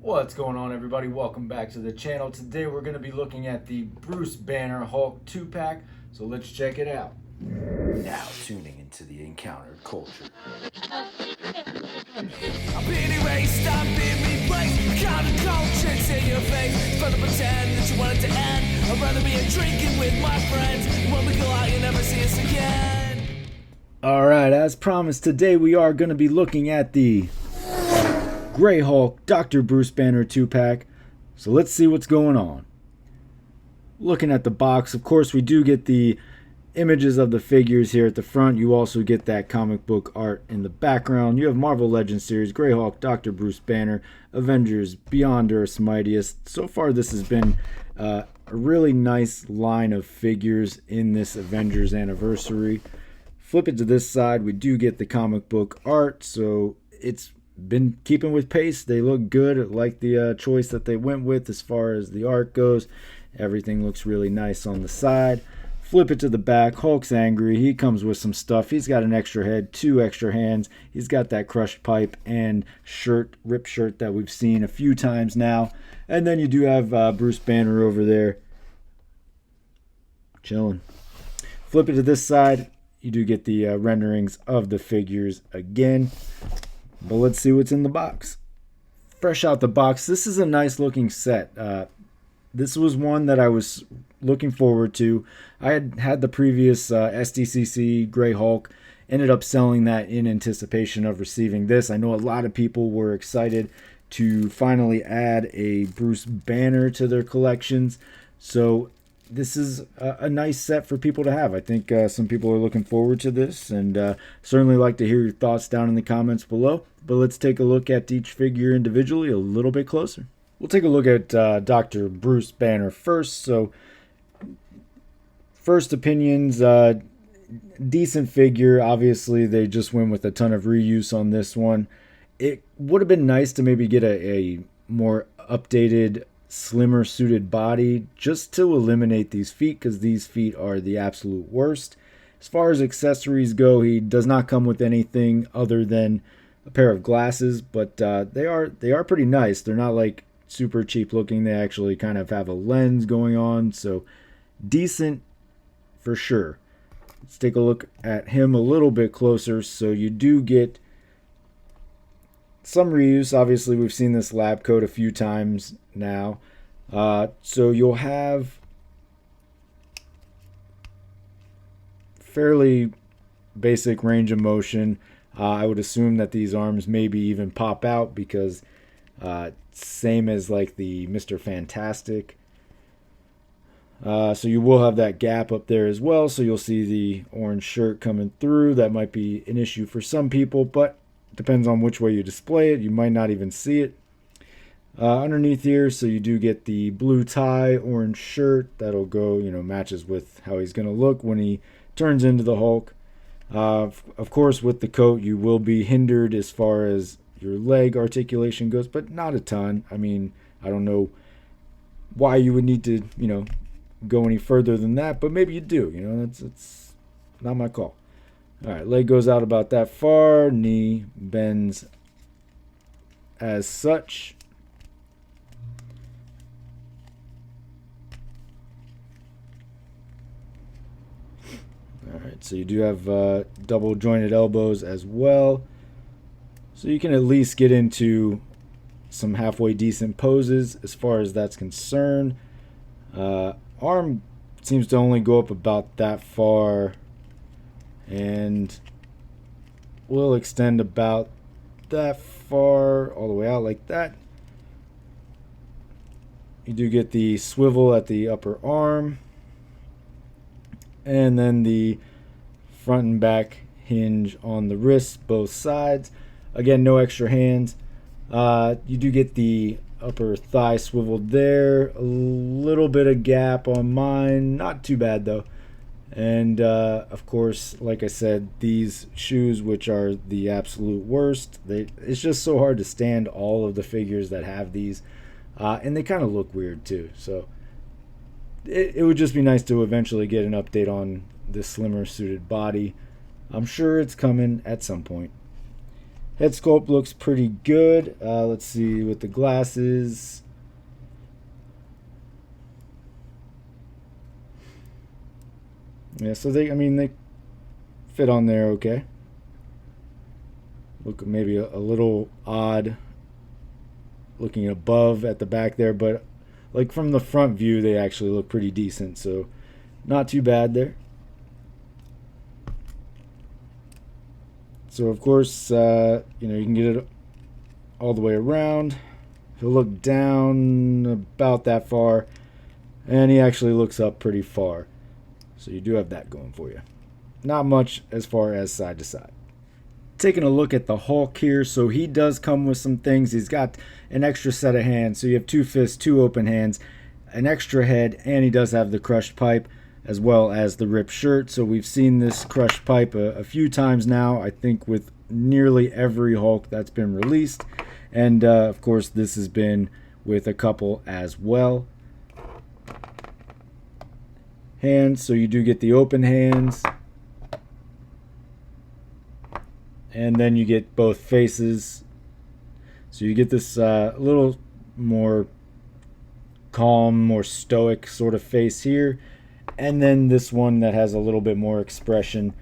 What's going on, everybody? Welcome back to the channel. Today we're going to be looking at the Bruce Banner Hulk 2-pack, so let's check it out. Now tuning into the encountered culture. I'm being erased, I'm being replaced. Counter-culture, it's in your face. It's fun to pretend that you want it to end. I'd rather be drinking with my friends. When we go out, you never see us again. Alright, as promised, today we are going to be looking at the Grey Hulk Dr. Bruce Banner 2-pack, so let's see what's going on. Looking at the box, of course, we do get the images of the figures here at the front. You also get that comic book art in the background. You have Marvel Legends series, Grey Hulk, Dr. Bruce Banner, Avengers, Beyond Earth's Mightiest. So far this has been a really nice line of figures in this Avengers anniversary. Flip it to this side, we do get the comic book art, so it's been keeping with pace. They look good. I like the choice that they went with as far as the art goes. Everything looks really nice on the side. Flip it to the back. Hulk's angry. He comes with some stuff. He's got an extra head, 2 extra hands. He's got that crushed pipe and ripped shirt that we've seen a few times now. And then you do have Bruce Banner over there chilling. Flip it to this side. You do get the renderings of the figures again. But let's see what's in the box. Fresh out the box, this is a nice looking set. This was one that I was looking forward to. I had the previous SDCC Grey Hulk, ended up selling that in anticipation of receiving this. I know a lot of people were excited to finally add a Bruce Banner to their collections. So this is a nice set for people to have. I think some people are looking forward to this, and certainly like to hear your thoughts down in the comments below. But let's take a look at each figure individually a little bit closer. We'll take a look at Dr. Bruce Banner first. So first opinions, decent figure. Obviously they just went with a ton of reuse on this one. It would have been nice to maybe get a more updated, slimmer suited body just to eliminate these feet, because these feet are the absolute worst. As far as accessories go, he does not come with anything other than a pair of glasses, but they are pretty nice. They're not like super cheap looking. They actually kind of have a lens going on, so decent for sure. Let's take a look at him a little bit closer. So you do get some reuse. Obviously we've seen this lab coat a few times now. So you'll have fairly basic range of motion. I would assume that these arms maybe even pop out, because same as like the Mr. Fantastic. So you will have that gap up there as well, so you'll see the orange shirt coming through. That might be an issue for some people, but depends on which way you display it. You might not even see it. Underneath here, so you do get the blue tie, orange shirt. That'll go, matches with how he's going to look when he turns into the Hulk. Of course, with the coat, you will be hindered as far as your leg articulation goes, but not a ton. I mean, I don't know why you would need to, go any further than that, but maybe you do. It's not my call. All right, leg goes out about that far. Knee bends as such. All right, so you do have double jointed elbows as well. So you can at least get into some halfway decent poses as far as that's concerned. Arm seems to only go up about that far and will extend about that far all the way out like that. You do get the swivel at the upper arm, and then the front and back hinge on the wrists, both sides. Again, no extra hands. You do get the upper thigh swiveled there. A little bit of gap on mine. Not too bad, though. And, of course, like I said, these shoes, which are the absolute worst, it's just so hard to stand all of the figures that have these. And they kind of look weird, too. So it would just be nice to eventually get an update on this slimmer suited body. I'm sure it's coming at some point. Head sculpt looks pretty good. Let's see with the glasses. Yeah, so they fit on there okay. Look maybe a little odd looking above at the back there, but like from the front view they actually look pretty decent, so not too bad there. So of course you can get it all the way around. He'll look down about that far, and he actually looks up pretty far, so you do have that going for you. Not much as far as side to side. Taking a look at the Hulk here, so he does come with some things. He's got an extra set of hands, so you have 2 fists, 2 open hands, an extra head, and he does have the crushed pipe as well as the ripped shirt. So we've seen this crushed pipe a few times now, I think with nearly every Hulk that's been released, and of course this has been with a couple as well. Hands, so you do get the open hands, and then you get both faces, so you get this little more calm, more stoic sort of face here, and then this one that has a little bit more expression.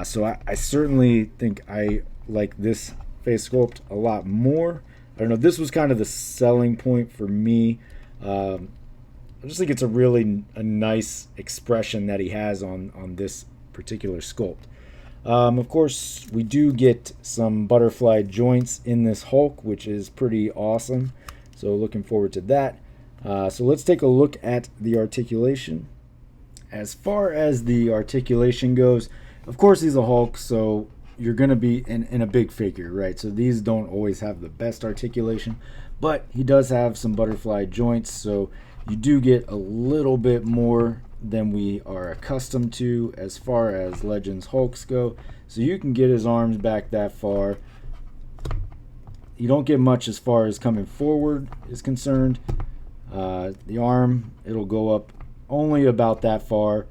So I certainly think I like this face sculpt a lot more. I don't know, this was kind of the selling point for me. I just think it's a nice expression that he has on this particular sculpt. Of course, we do get some butterfly joints in this Hulk, which is pretty awesome. So looking forward to that. So let's take a look at the articulation. As far as the articulation goes, of course he's a Hulk, so you're going to be in a big figure, right? So these don't always have the best articulation, but he does have some butterfly joints, so you do get a little bit more than we are accustomed to as far as Legends Hulks go. So you can get his arms back that far. You don't get much as far as coming forward is concerned. The arm, it'll go up only about that far.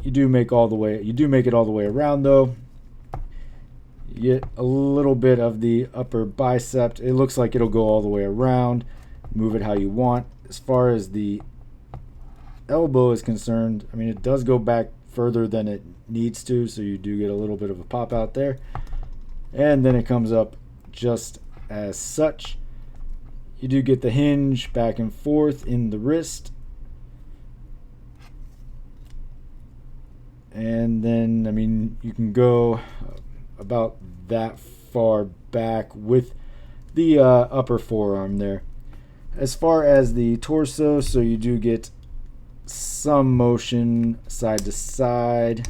You do make it all the way around though. You get a little bit of the upper bicep. It looks like it'll go all the way around. Move it how you want. As far as the elbow is concerned, it does go back further than it needs to, so you do get a little bit of a pop out there. And then it comes up just as such. You do get the hinge back and forth in the wrist. And then, you can go about that far back with the upper forearm there. As far as the torso, so you do get some motion side to side.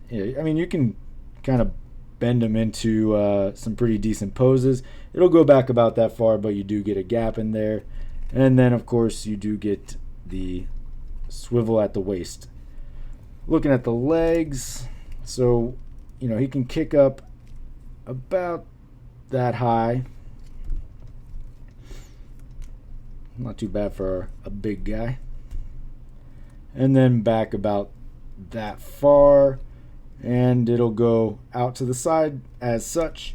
Yeah, you can kind of bend them into some pretty decent poses. It'll go back about that far, but you do get a gap in there. And then, of course, you do get the swivel at the waist. Looking at the legs, so, he can kick up about that high. Not too bad for a big guy. And then back about that far, and it'll go out to the side as such.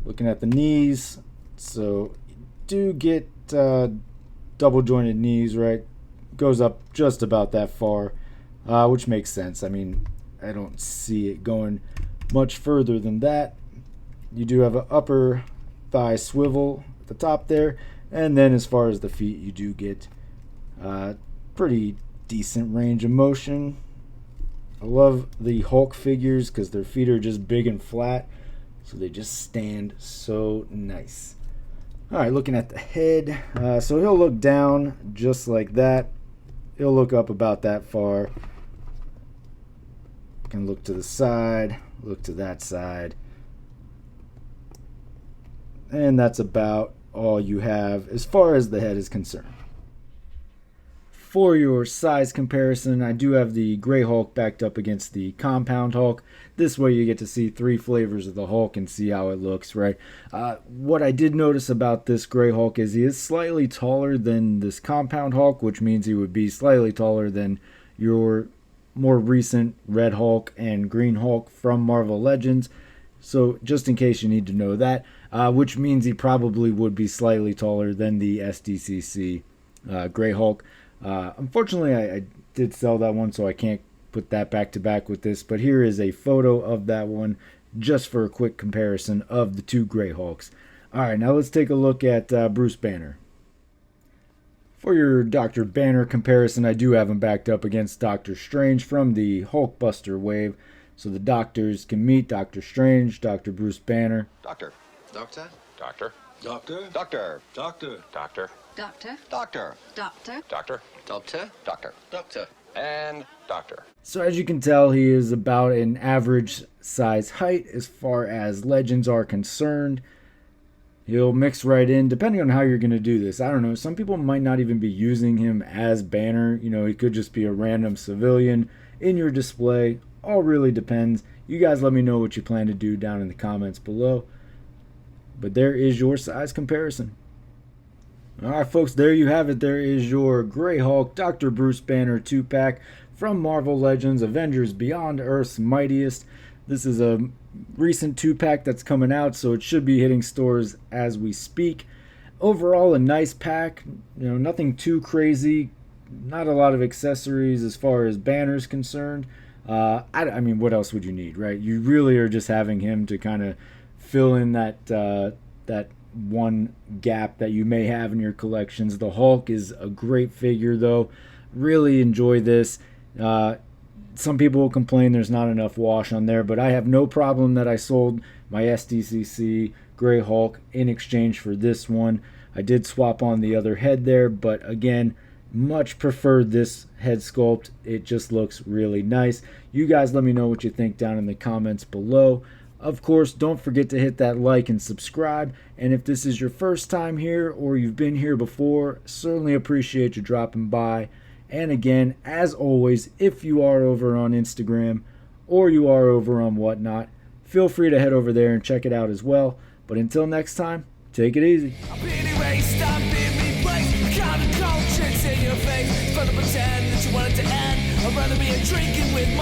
Looking at the knees, so you do get double jointed knees, right? Goes up just about that far, which makes sense. I don't see it going much further than that. You do have an upper thigh swivel at the top there, and then as far as the feet, you do get pretty decent range of motion. I love the Hulk figures because their feet are just big and flat, so they just stand so nice. Alright, looking at the head, so he'll look down just like that. He'll look up about that far. Can look to the side, look to that side, and that's about all you have as far as the head is concerned. For your size comparison, I do have the Gray Hulk backed up against the Compound Hulk. This way you get to see 3 flavors of the Hulk and see how it looks, right? What I did notice about this Gray Hulk is he is slightly taller than this Compound Hulk, which means he would be slightly taller than your more recent Red Hulk and Green Hulk from Marvel Legends. So just in case you need to know that, which means he probably would be slightly taller than the SDCC Grey Hulk. Unfortunately, I did sell that one, so I can't put that back to back with this. But here is a photo of that one just for a quick comparison of the two Grey Hulks. All right, now let's take a look at Bruce Banner. For your Dr. Banner comparison, I do have him backed up against Doctor Strange from the Hulkbuster wave. So the doctors can meet Doctor Strange, Dr. Bruce Banner. Doctor. Doctor. Doctor. Doctor. Doctor. Doctor. Doctor. Doctor. Doctor. Doctor. Doctor. Doctor. Doctor. Doctor. And Doctor. So as you can tell, he is about an average size height as far as legends are concerned. He'll mix right in, depending on how you're going to do this. I don't know. Some people might not even be using him as Banner. You know, he could just be a random civilian in your display. All really depends. You guys let me know what you plan to do down in the comments below. But there is your size comparison. Alright folks, there you have it. There is your Grey Hulk Dr. Bruce Banner 2-pack from Marvel Legends Avengers Beyond Earth's Mightiest. This is a recent 2-pack that's coming out, so it should be hitting stores as we speak. Overall, a nice pack. You know, nothing too crazy. Not a lot of accessories as far as Banner's concerned. I mean, what else would you need, right? You really are just having him to kind of fill in that that one gap that you may have in your collections. The Hulk is a great figure, though. Really enjoy this. Some people will complain there's not enough wash on there, but I have no problem that I sold my SDCC Grey Hulk in exchange for this one. I did swap on the other head there, but again, much prefer this head sculpt. It just looks really nice. You guys let me know what you think down in the comments below. Of course, don't forget to hit that like and subscribe. And if this is your first time here or you've been here before, certainly appreciate you dropping by. And again, as always, if you are over on Instagram or you are over on Whatnot, feel free to head over there and check it out as well. But until next time, take it easy. I'm being erased, I'm being replaced. Counterculture, it's in your face. It's fun to pretend that you want it to end. I'd rather be a drinking with